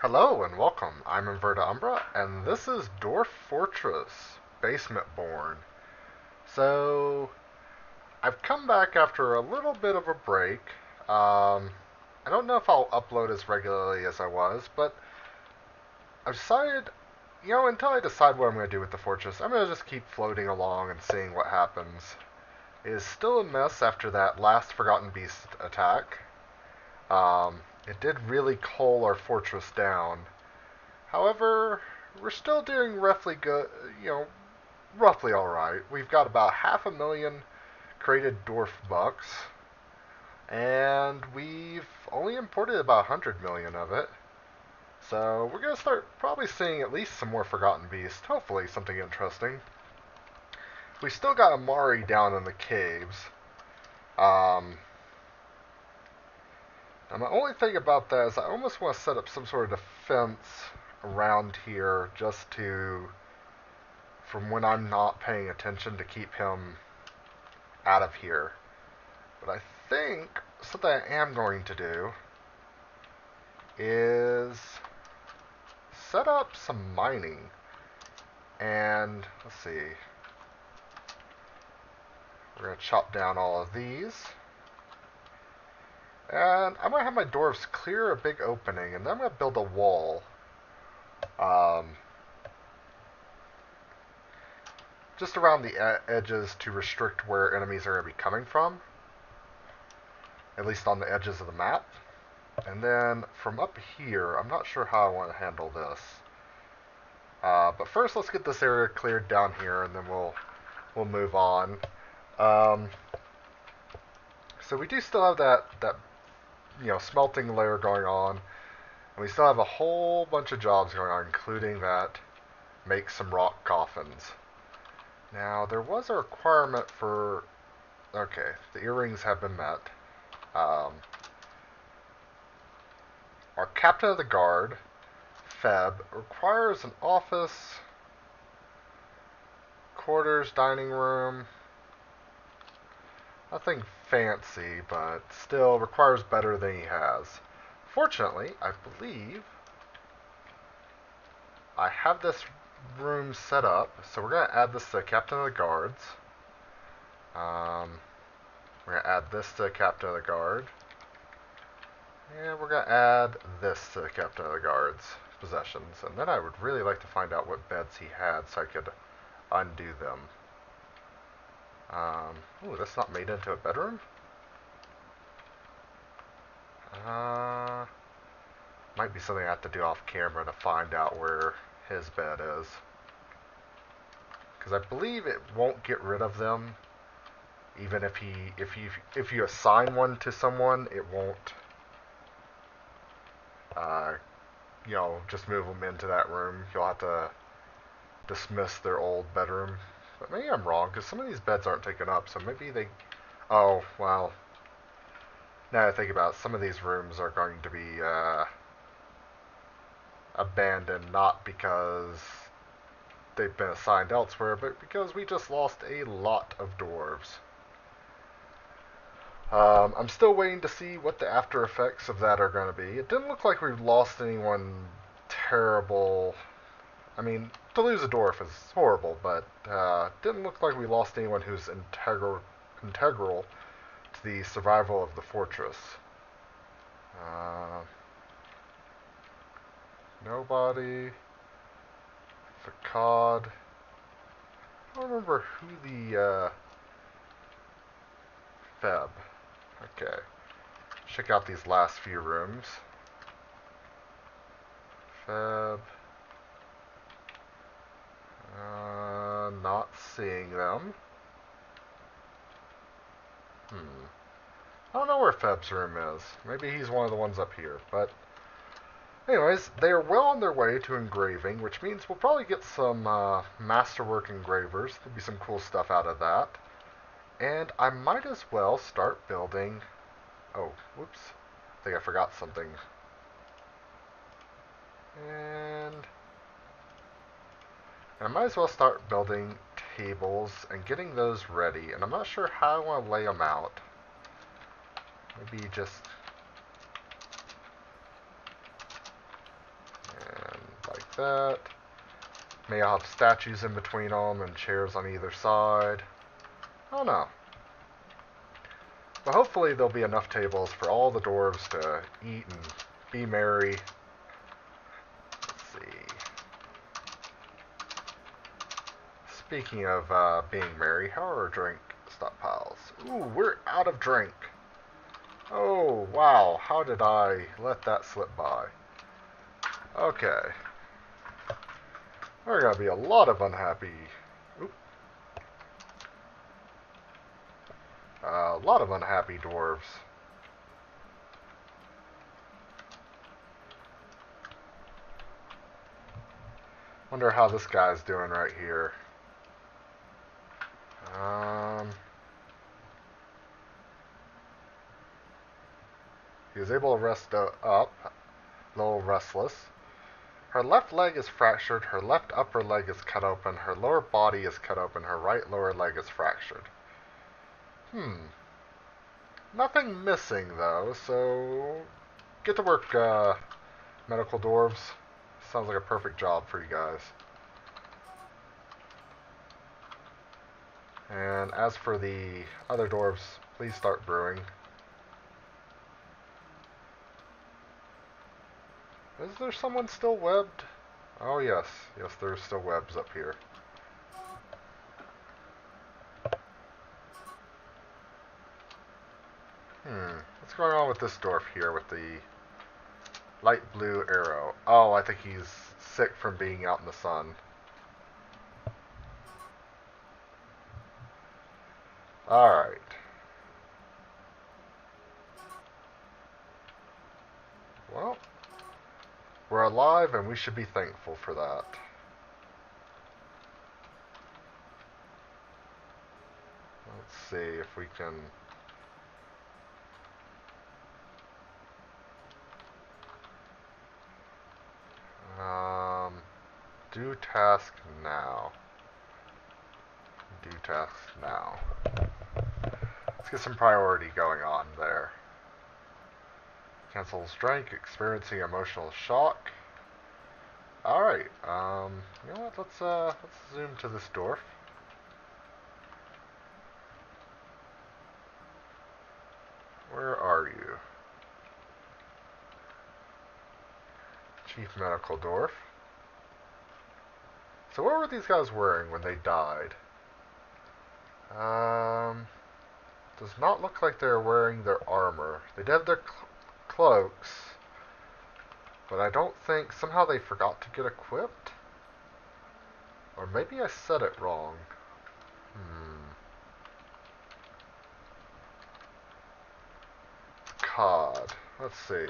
Hello and welcome. I'm Inverta Umbra, and this is Dwarf Fortress, Basement Born. So, I've come back after a little bit of a break. I don't know if I'll upload as regularly as I was, but I've decided, until I decide what I'm going to do with the fortress, I'm going to just keep floating along and seeing what happens. It is still a mess after that last Forgotten Beast attack. It did really cull our fortress down. However, we're still doing roughly good, roughly alright. We've got about 500,000 created dwarf bucks, and we've only imported about 100 million of it. So we're going to start probably seeing at least some more Forgotten Beasts, hopefully something interesting. We still got Amari down in the caves. Um, and the only thing about that is I almost want to set up some sort of defense around here just to from when I'm not paying attention to keep him out of here. But I think something I am going to do is set up some mining. And let's see. We're going to chop down all of these. And I'm going to have my dwarves clear a big opening, and then I'm going to build a wall. Um, just around the edges to restrict where enemies are going to be coming from. At least on the edges of the map. And then from up here, I'm not sure how I want to handle this. But first, let's get this area cleared down here, and then we'll move on. Um, so we do still have that smelting layer going on, and we still have a whole bunch of jobs going on, including that make some rock coffins. Now there was a requirement for okay, the earrings have been met. Um, our captain of the guard, Feb, requires an office, quarters, dining room. Nothing fancy, but still requires better than he has. Fortunately, I believe I have this room set up, so we're going to add this to the Captain of the Guards. We're going to add this to the Captain of the Guard. And we're going to add this to the Captain of the Guard's possessions. And then I would really like to find out what beds he had so I could undo them. Ooh, that's not made into a bedroom? Uh, Might be something I have to do off camera to find out where his bed is. Because I believe it won't get rid of them. Even if you assign one to someone, it won't uh, just move them into that room. You'll have to dismiss their old bedroom. But maybe I'm wrong, because some of these beds aren't taken up, so maybe they... Oh, well, now that I think about it, some of these rooms are going to be abandoned, not because they've been assigned elsewhere, but because we just lost a lot of dwarves. I'm still waiting to see what the after effects of that are going to be. It didn't look like we lost anyone terrible. I mean, to lose a dwarf is horrible, but didn't look like we lost anyone who's integral to the survival of the fortress. Uh, Nobody. Facade. I don't remember who the Feb. Okay. Check out these last few rooms. Feb. Not seeing them. I don't know where Feb's room is. Maybe he's one of the ones up here. But, anyways, they are well on their way to engraving, which means we'll probably get some masterwork engravers. There'll be some cool stuff out of that. And I might as well start building... Oh, whoops. I think I forgot something. And I might as well start building tables and getting those ready. And I'm not sure how I want to lay them out. Maybe just... that. May have statues in between them and chairs on either side. I don't know. But hopefully there'll be enough tables for all the dwarves to eat and be merry. Let's see. Speaking of being merry, how are our drink stockpiles? Ooh, we're out of drink. Oh, wow. How did I let that slip by? Okay. There are going to be a lot of unhappy... Oop. A lot of unhappy dwarves. Wonder how this guy's doing right here. He was able to rest up, a little restless. Her left leg is fractured, her left upper leg is cut open, her lower body is cut open, her right lower leg is fractured. Nothing missing, though, so get to work, medical dwarves. Sounds like a perfect job for you guys. And as for the other dwarves, please start brewing. Is there someone still webbed? Oh yes, yes there's still webs up here. What's going on with this dwarf here with the light blue arrow? Oh, I think he's sick from being out in the sun. Alright. Well, we're alive and we should be thankful for that. Let's see if we can... do task now. Do task now. Let's get some priority going on there. Cancels drink, experiencing emotional shock. Alright, you know what, let's zoom to this dwarf. Where are you? Chief Medical Dwarf. So what were these guys wearing when they died? Does not look like they're wearing their armor. They did have their cloaks, but I don't think... Somehow they forgot to get equipped? Or maybe I said it wrong. COD. Let's see.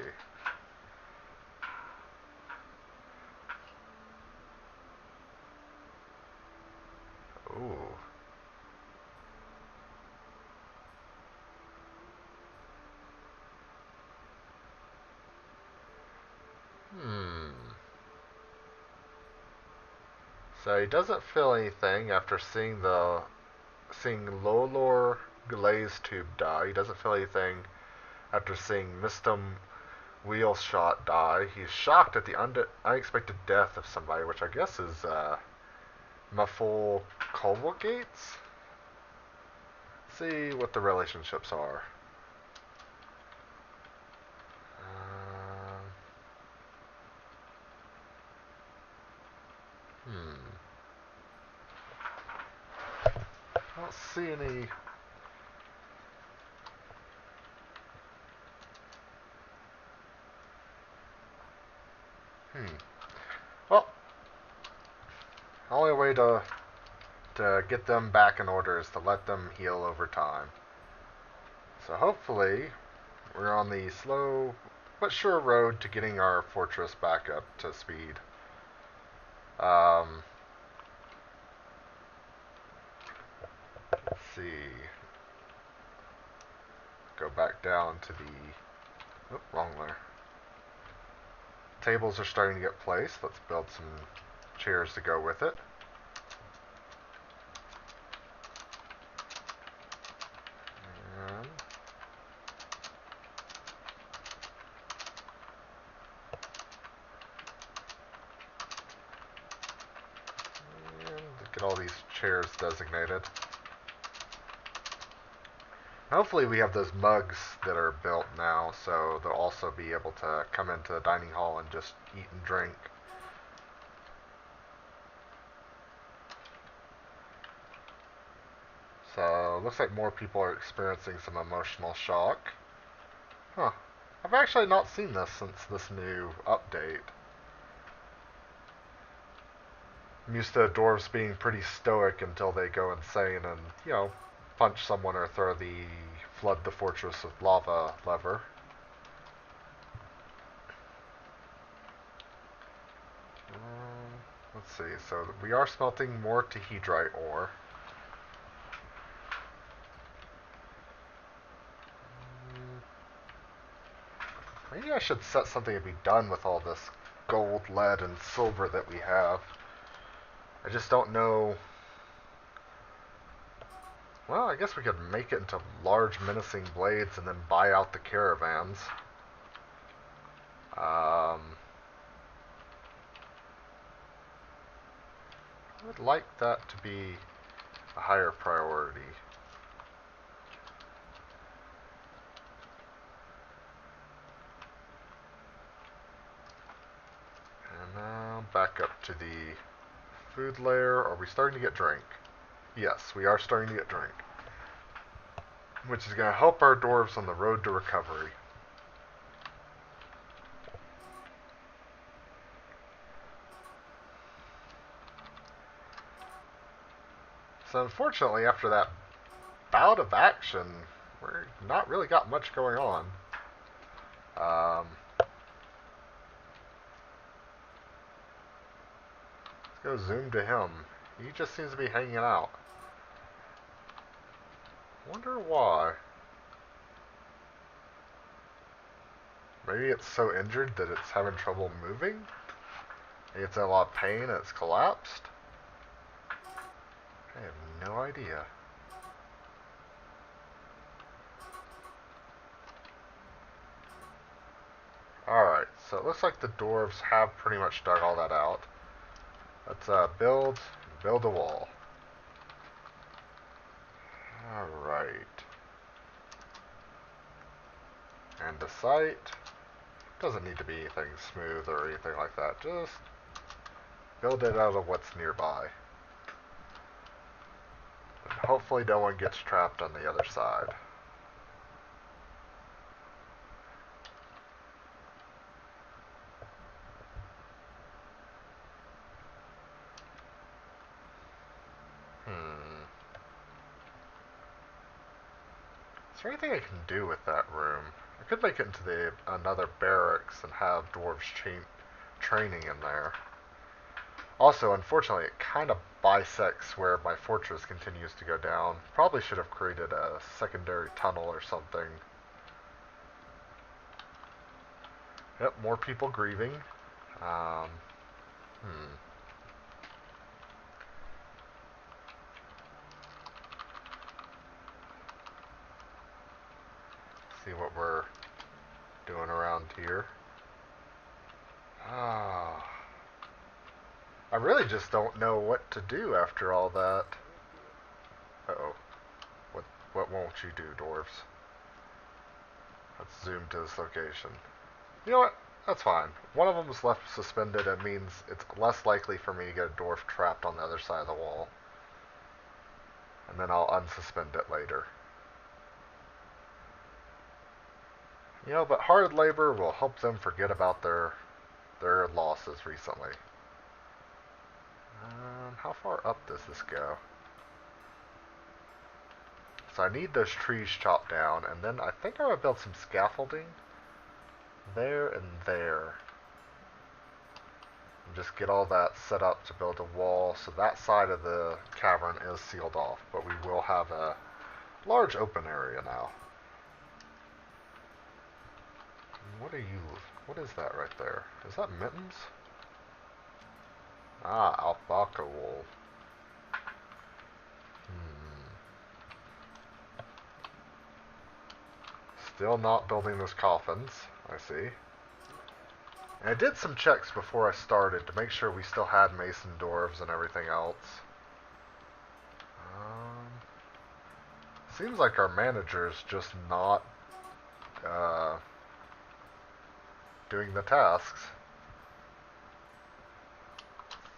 Ooh. So he doesn't feel anything after seeing Lolor Glaze Tube die. He doesn't feel anything after seeing Mistum Wheelshot die. He's shocked at the unexpected death of somebody, which I guess is Muffle Colwogates. See what the relationships are. I don't see any... Well, the only way to get them back in order is to let them heal over time. So hopefully, we're on the slow but sure road to getting our fortress back up to speed. Let's see. Go back down to the... Oh, wrong layer. Tables are starting to get placed. Let's build some chairs to go with it. all these chairs designated. Hopefully we have those mugs that are built now, so they'll also be able to come into the dining hall and just eat and drink. So, looks like more people are experiencing some emotional shock. Huh. I've actually not seen this since this new update. I'm used to dwarves being pretty stoic until they go insane and, punch someone or throw the flood the fortress with lava lever. Let's see, so we are smelting more tehydrite ore. Maybe I should set something to be done with all this gold, lead, and silver that we have. I just don't know. Well, I guess we could make it into large menacing blades and then buy out the caravans. I would like that to be a higher priority. And now back up to the food layer. Are we starting to get drink? Yes, we are starting to get drink. Which is going to help our dwarves on the road to recovery. So unfortunately, after that bout of action, we're not really got much going on. Let's go zoom to him. He just seems to be hanging out. Wonder why. Maybe it's so injured that it's having trouble moving? Maybe it's in a lot of pain and it's collapsed? I have no idea. Alright, so it looks like the dwarves have pretty much dug all that out. Let's build a wall. Alright. And the site doesn't need to be anything smooth or anything like that. Just build it out of what's nearby. And hopefully no one gets trapped on the other side. Is there anything I can do with that room? I could make it into another barracks and have dwarves training in there. Also, unfortunately, it kind of bisects where my fortress continues to go down. Probably should have created a secondary tunnel or something. Yep, more people grieving. Hmm. See what we're doing around here. I really just don't know what to do after all that. Uh-oh. What won't you do, dwarves? Let's zoom to this location. You know what? That's fine. One of them is left suspended. It means it's less likely for me to get a dwarf trapped on the other side of the wall. And then I'll unsuspend it later. But hard labor will help them forget about their losses recently. How far up does this go? So I need those trees chopped down, and then I think I'm going to build some scaffolding there and there. And just get all that set up to build a wall, so that side of the cavern is sealed off, but we will have a large open area now. What is that right there? Is that mittens? Ah, alpaca wool. Still not building those coffins, I see. And I did some checks before I started to make sure we still had mason dwarves and everything else. Seems like our manager's just not uh, doing the tasks.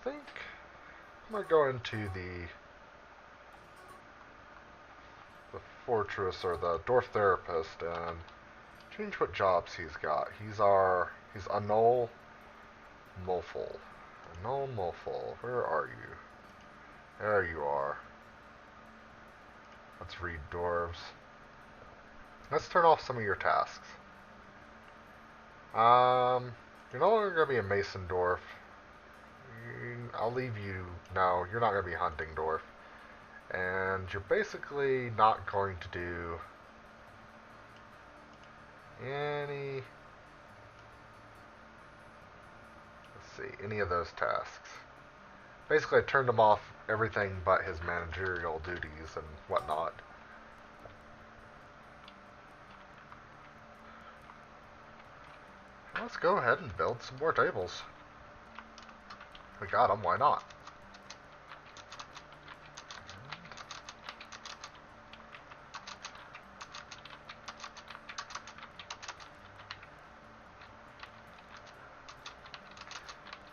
I think I'm going to go into the fortress or the dwarf therapist and change what jobs he's got. He's Anol Mulful. Anol Mulful, where are you? There you are. Let's read dwarves. Let's turn off some of your tasks. You're no longer going to be a Mason Dwarf. I'll leave you. No, you're not going to be hunting Dwarf. And you're basically not going to do any, any of those tasks. Basically, I turned him off everything but his managerial duties and whatnot. Let's go ahead and build some more tables. We got them, why not?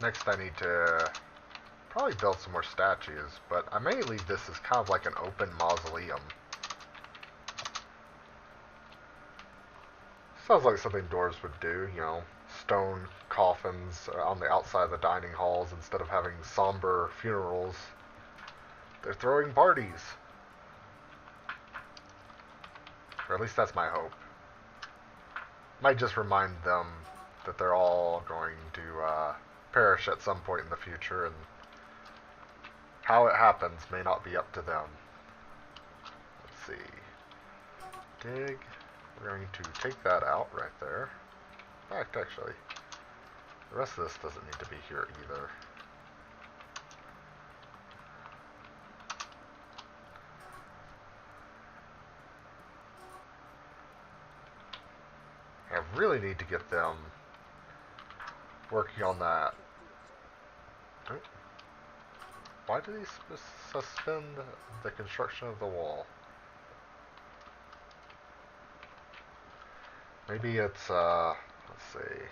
Next I need to probably build some more statues, but I may leave this as kind of like an open mausoleum. Sounds like something dwarves would do, you know, stone coffins on the outside of the dining halls instead of having somber funerals. They're throwing parties. Or at least that's my hope. Might just remind them that they're all going to perish at some point in the future, and how it happens may not be up to them. Let's see. Dig. We're going to take that out right there. In fact, actually, the rest of this doesn't need to be here either. I really need to get them working on that. Why did he suspend the construction of the wall? Maybe it's, let's see.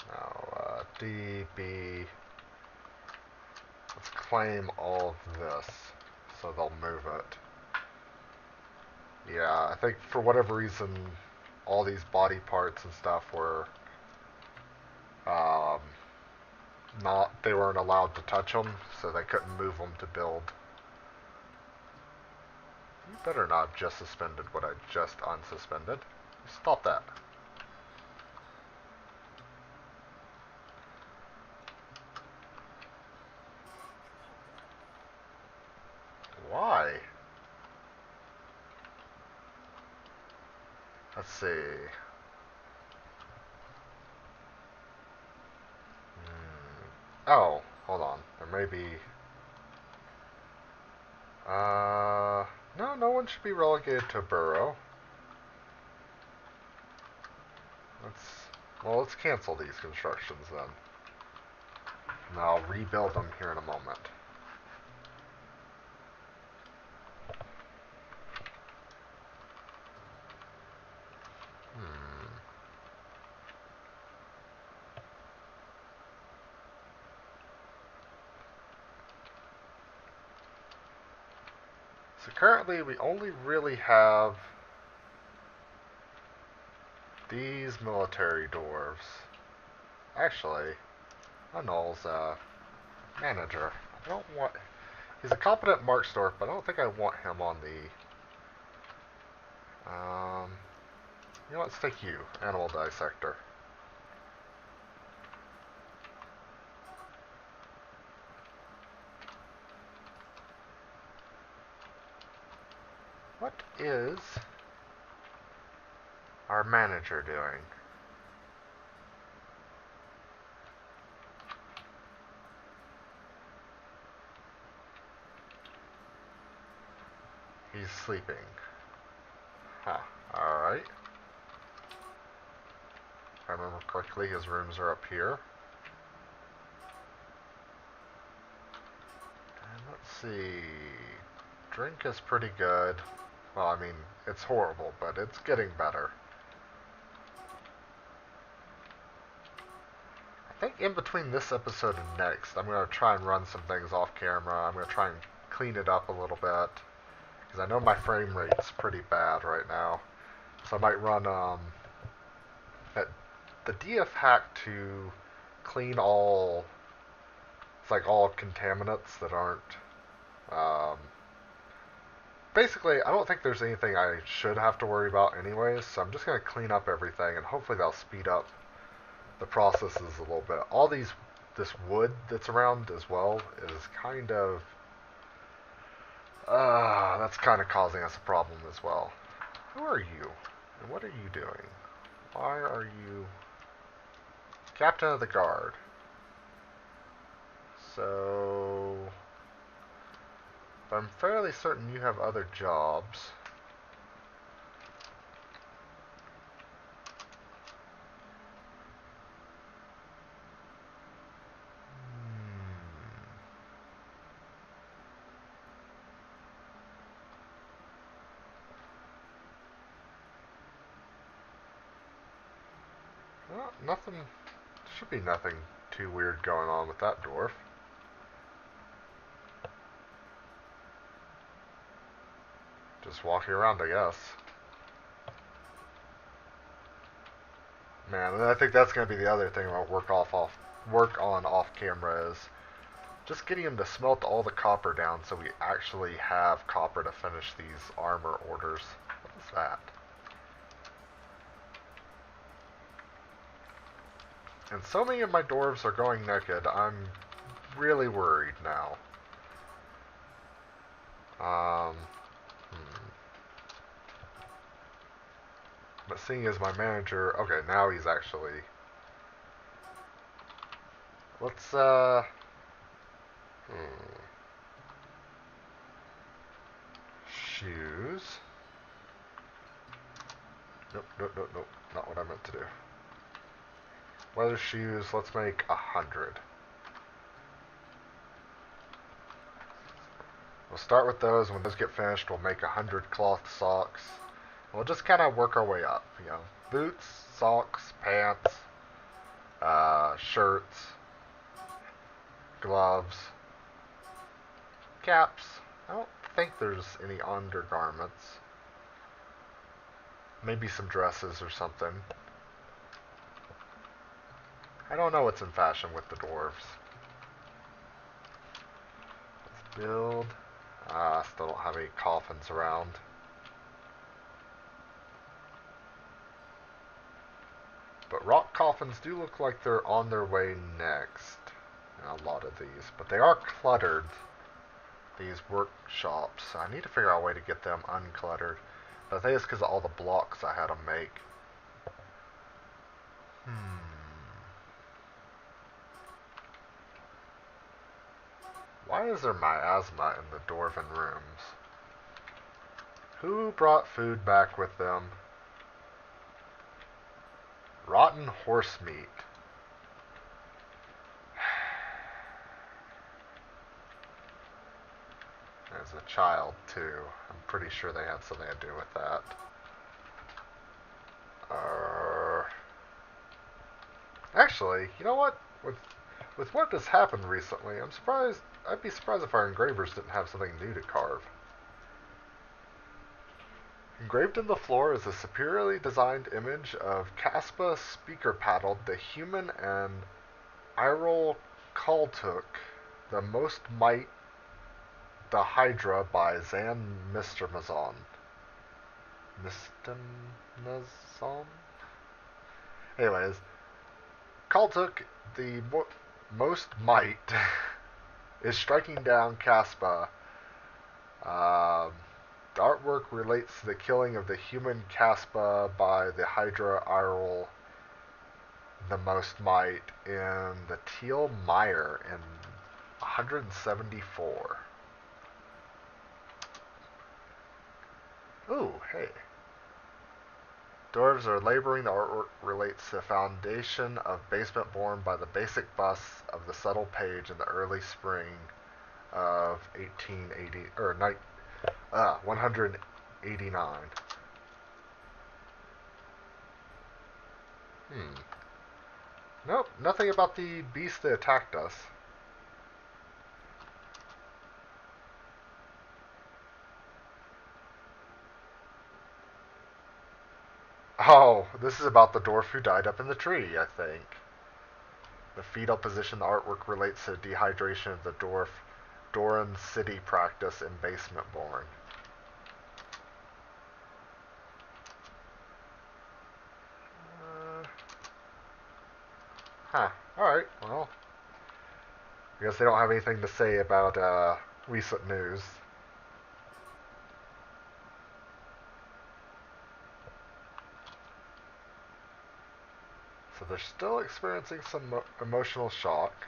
Now, DB. Let's claim all of this so they'll move it. Yeah, I think for whatever reason, all these body parts and stuff were they weren't allowed to touch them, so they couldn't move them to build. You better not have just suspended what I just unsuspended. Stop that. Why? Let's see. Oh, hold on. There may be... no, no one should be relegated to a borough. Let's cancel these constructions then. And I'll rebuild them here in a moment. So currently we only really have these military dwarves. Actually, Anol's manager. I don't want... He's a competent marksdwarf, but I don't think I want him on the... you know, let's take you, animal dissector. What is our manager doing? He's sleeping. Huh. Alright. If I remember correctly, his rooms are up here. And let's see. Drink is pretty good. Well, I mean, it's horrible, but it's getting better. I think in between this episode and next, I'm going to try and run some things off camera. I'm going to try and clean it up a little bit. Because I know my frame rate's pretty bad right now. So I might run the DF hack to clean all, it's like all contaminants that aren't, um, basically, I don't think there's anything I should have to worry about anyways, so I'm just going to clean up everything, and hopefully that'll speed up the processes a little bit. This wood that's around as well is kind of, that's kind of causing us a problem as well. Who are you? And what are you doing? Why are you Captain of the Guard? So, I'm fairly certain you have other jobs. Well, nothing, should be nothing too weird going on with that dwarf. Just walking around, I guess. Man, and I think that's going to be the other thing about work on off camera is just getting him to smelt all the copper down so we actually have copper to finish these armor orders. What is that? And so many of my dwarves are going naked, I'm really worried now. Um, But seeing as my manager, okay, now he's actually. Let's shoes. Nope, nope, nope, nope. Not what I meant to do. Leather shoes. Let's make 100. We'll start with those. When those get finished, we'll make 100 cloth socks. We'll just kind of work our way up. You know, boots, socks, pants, shirts, gloves, caps. I don't think there's any undergarments. Maybe some dresses or something. I don't know what's in fashion with the dwarves. Let's build. Still don't have any coffins around. But rock coffins do look like they're on their way next. A lot of these. But they are cluttered, these workshops. I need to figure out a way to get them uncluttered. But I think it's because of all the blocks I had to make. Why is there miasma in the dwarven rooms? Who brought food back with them? Rotten horse meat. As a child, too. I'm pretty sure they had something to do with that. Actually, you know what? With what has happened recently, I'd be surprised if our engravers didn't have something new to carve. Engraved in the floor is a superiorly designed image of Caspa speaker paddled, the human and Irol Kaltuk, the most might the Hydra by Zan Mistermazon. Mistermazon? Anyways, Kaltuk, the most might, is striking down Caspa. The artwork relates to the killing of the human Caspa by the Hydra Irol, the most might, in the Teal Mire in 174. Ooh, hey. Dwarves are laboring. The artwork relates to the foundation of Basement born by the basic bust of the subtle page in the early spring of 1880 or 180. 89. Nope, nothing about the beast that attacked us. Oh, this is about the dwarf who died up in the tree, I think. The fetal position the artwork relates to dehydration of the dwarf Doran City practice in Basement born. Huh. Alright, well. I guess they don't have anything to say about recent news. So they're still experiencing some emotional shock.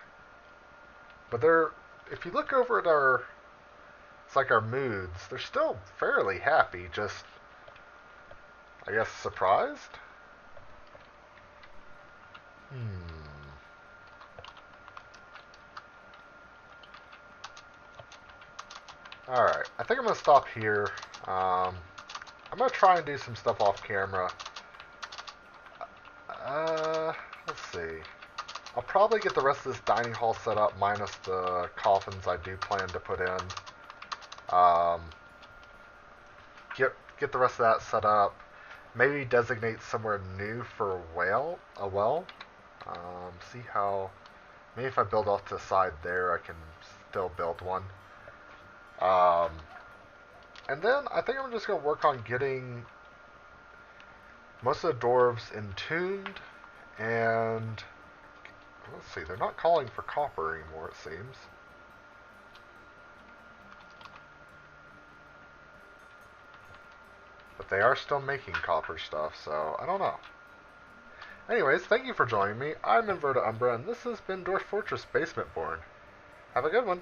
But they're, if you look over at our, it's like our moods, they're still fairly happy, just, I guess, surprised? Alright, I think I'm going to stop here. I'm going to try and do some stuff off camera. Let's see. I'll probably get the rest of this dining hall set up, minus the coffins I do plan to put in. Get the rest of that set up. Maybe designate somewhere new for a well. See how. Maybe if I build off to the side there, I can still build one. And then I think I'm just going to work on getting most of the dwarves entombed, and let's see, they're not calling for copper anymore, it seems. But they are still making copper stuff, so I don't know. Anyways, thank you for joining me. I'm Inverta Umbra, and this has been Dwarf Fortress Basement Born. Have a good one.